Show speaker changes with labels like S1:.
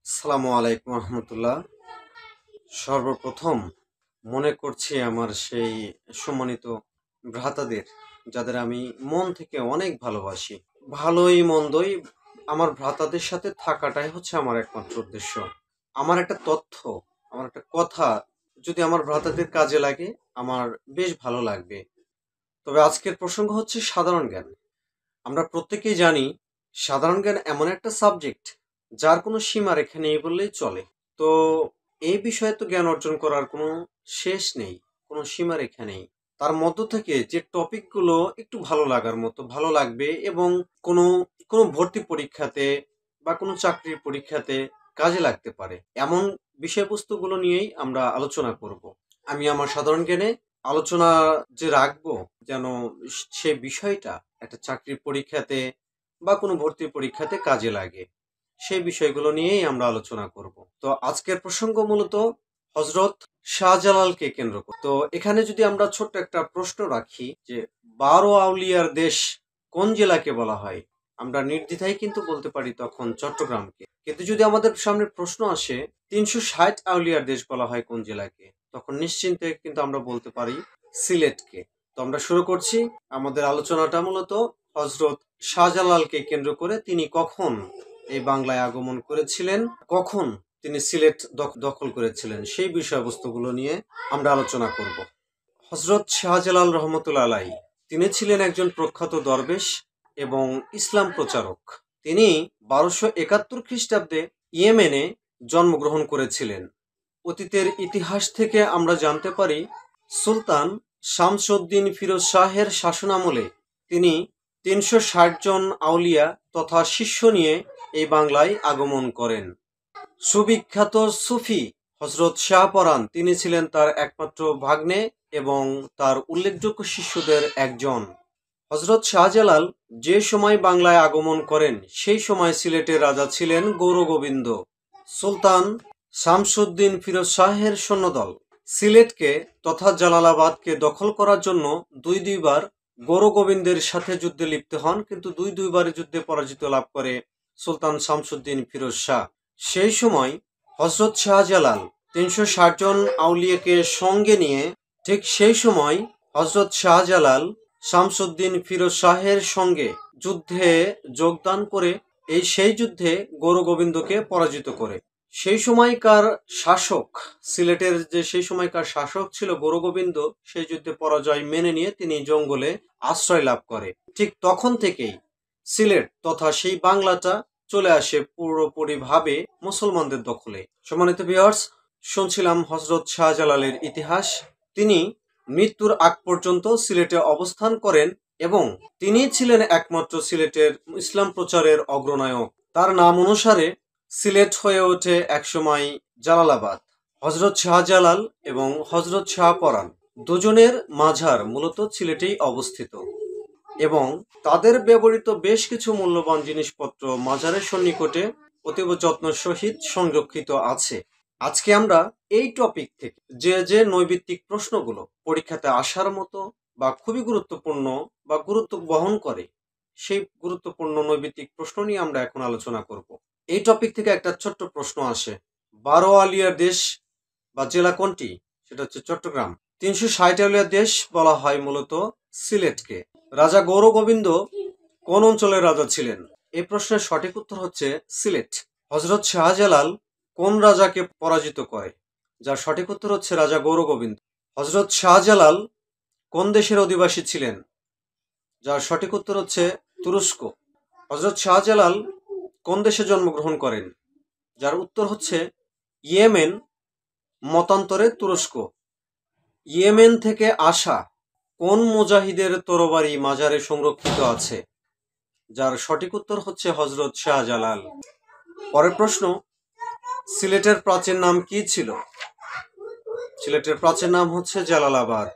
S1: আসসালামু আলাইকুম রহমতুল্লাহ। সর্বপ্রথম মনে করছি আমার সেই সম্মানিত ভ্রাতাদের, যাদের আমি মন থেকে অনেক ভালোবাসি। ভালোই মন্দই আমার ভ্রাতাদের সাথে থাকাটাই হচ্ছে আমার একমাত্র উদ্দেশ্য। আমার একটা তথ্য, আমার একটা কথা যদি আমার ভ্রাতাদের কাজে লাগে, আমার বেশ ভালো লাগবে। তবে আজকের প্রসঙ্গ হচ্ছে সাধারণ জ্ঞান। আমরা প্রত্যেকেই জানি সাধারণ জ্ঞান এমন একটা সাবজেক্ট যার কোনো সীমারেখা নেই বললেই চলে। তো এই বিষয়ে তো জ্ঞান অর্জন করার কোনো শেষ নেই, কোনো সীমারেখা নেই। তার মধ্য থেকে যে টপিকগুলো একটু ভালো লাগার মতো ভালো লাগবে এবং কোনো কোনো ভর্তি পরীক্ষাতে বা কোনো চাকরির পরীক্ষাতে কাজে লাগতে পারে, এমন বিষয়বস্তুগুলো নিয়েই আমরা আলোচনা করব। আমি আমার সাধারণ জ্ঞানে আলোচনা যে রাখবো, যেন সে বিষয়টা একটা চাকরির পরীক্ষাতে বা কোনো ভর্তি পরীক্ষাতে কাজে লাগে, সেই বিষয়গুলো নিয়েই আমরা আলোচনা করব। তো আজকের প্রসঙ্গ মূলত হজরত শাহজালালকে কেন্দ্র করে। তো এখানে যদি আমরা ছোট্ট একটা প্রশ্ন রাখি যে 12 আউলিয়ার দেশ কোন জেলাকে বলা হয়, আমরা নির্দ্বিধায় কিন্তু বলতে পারি তখন চট্টগ্রামকে। কিন্তু যদি আমাদের সামনে প্রশ্ন আসে 360 আউলিয়ার দেশ বলা হয় কোন জেলাকে, তখন নিশ্চিন্তে কিন্তু আমরা বলতে পারি সিলেটকে। তো আমরা শুরু করছি আমাদের আলোচনাটা মূলত হজরত শাহজালালকে কেন্দ্র করে। তিনি কখন এই বাংলায় আগমন করেছিলেন, কখন তিনি সিলেট দখল করেছিলেন, সেই বিষয়বস্তুগুলো নিয়ে আমরা আলোচনা করব। হজরত শাহজালাল রহমতুল্লাহ আলাই, তিনি ছিলেন একজন প্রখ্যাত দরবেশ এবং ইসলাম প্রচারক। তিনি 1271 খ্রিস্টাব্দে ইয়েমেনে জন্মগ্রহণ করেছিলেন। অতীতের ইতিহাস থেকে আমরা জানতে পারি সুলতান শামসুদ্দিন ফিরোজ শাহের শাসনামলে তিনি 360 জন আউলিয়া তথা শিষ্য নিয়ে এই বাংলায় আগমন করেন। সুবিখ্যাত সুফি হজরত শাহপরান, তিনি ছিলেন তার একমাত্র ভাগ্নে এবং তার উল্লেখযোগ্য শিষ্যদের একজন। হজরত শাহজালাল যে সময় বাংলায় আগমন করেন, সেই সময় সিলেটের রাজা ছিলেন গৌরগোবিন্দ। সুলতান শামসুদ্দিন ফিরোজ শাহের সৈন্যদল সিলেটকে তথা জালালাবাদকে দখল করার জন্য দুইবার গৌরগোবিন্দের সাথে যুদ্ধে লিপ্ত হন, কিন্তু দুইবার যুদ্ধে পরাজিত লাভ করে সুলতান শামসুদ্দিন ফিরোজ শাহ। সেই সময় হজরত শাহজালাল 360 জন আউলিয়াকে সঙ্গে নিয়ে, ঠিক সেই সময় হজরত শাহজালাল শামসুদ্দিন ফিরোজ শাহের সঙ্গে যুদ্ধে যোগদান করে সেই যুদ্ধে গৌরগোবিন্দকে পরাজিত করে। সেই সময়কার শাসক, সিলেটের যে সেই সময়কার শাসক ছিল গৌরগোবিন্দ, সেই যুদ্ধে পরাজয় মেনে নিয়ে তিনি জঙ্গলে আশ্রয় লাভ করে। ঠিক তখন থেকেই সিলেট তথা সেই বাংলাটা চলে আসে পুরোপুরিভাবে মুসলমানদের দখলে। সম্মানিত ভিউয়ার্স, শুনছিলাম হজরত শাহজালালের ইতিহাস। তিনি মৃত্যুর আগ পর্যন্ত সিলেটে অবস্থান করেন এবং তিনি ছিলেন একমাত্র সিলেটের ইসলাম প্রচারের অগ্রনায়ক। তার নাম অনুসারে সিলেট হয়ে ওঠে একসময় জালালাবাদ। হজরত শাহজালাল এবং হজরত শাহপরান দুজনের মাঝার মূলত সিলেটেই অবস্থিত এবং তাদের ব্যবহৃত বেশ কিছু মূল্যবান জিনিসপত্র মাজারের সন্নিকটে অতীব যত্ন সহিত সংরক্ষিত আছে। আজকে আমরা এই টপিক থেকে যে নৈবিত্তিক প্রশ্নগুলো পরীক্ষাতে আসার মতো বা খুবই গুরুত্বপূর্ণ বা গুরুত্ব বহন করে, সেই গুরুত্বপূর্ণ নৈবিত্তিক প্রশ্ন নিয়ে আমরা এখন আলোচনা করব। এই টপিক থেকে একটা ছোট্ট প্রশ্ন আসে, 12 আলিয়ার দেশ বা জেলা কোনটি? সেটা হচ্ছে চট্টগ্রাম। 360 আলিয়ার দেশ বলা হয় মূলত সিলেটকে। রাজা গৌরগোবিন্দ কোন অঞ্চলের রাজা ছিলেন? এই প্রশ্নের সঠিক উত্তর হচ্ছে সিলেট। হজরত শাহজালাল কোন রাজাকে পরাজিত করে? যার সঠিক উত্তর হচ্ছে রাজা গৌরগোবিন্দ। হজরত শাহজালাল কোন দেশের অধিবাসী ছিলেন? যার সঠিক উত্তর হচ্ছে তুরস্ক। হজরত শাহজালাল কোন দেশে জন্মগ্রহণ করেন? যার উত্তর হচ্ছে ইয়েমেন, মতান্তরে তুরস্ক। ইয়েমেন থেকে আসা কোন মুজাহিদের তরবারি মাজারে সংরক্ষিত আছে? যার সঠিক উত্তর হচ্ছে হজরত শাহজালাল। পরের প্রশ্ন, সিলেটের প্রাচীন নাম কি ছিল? সিলেটের প্রাচীন নাম হচ্ছে জালালাবাদ।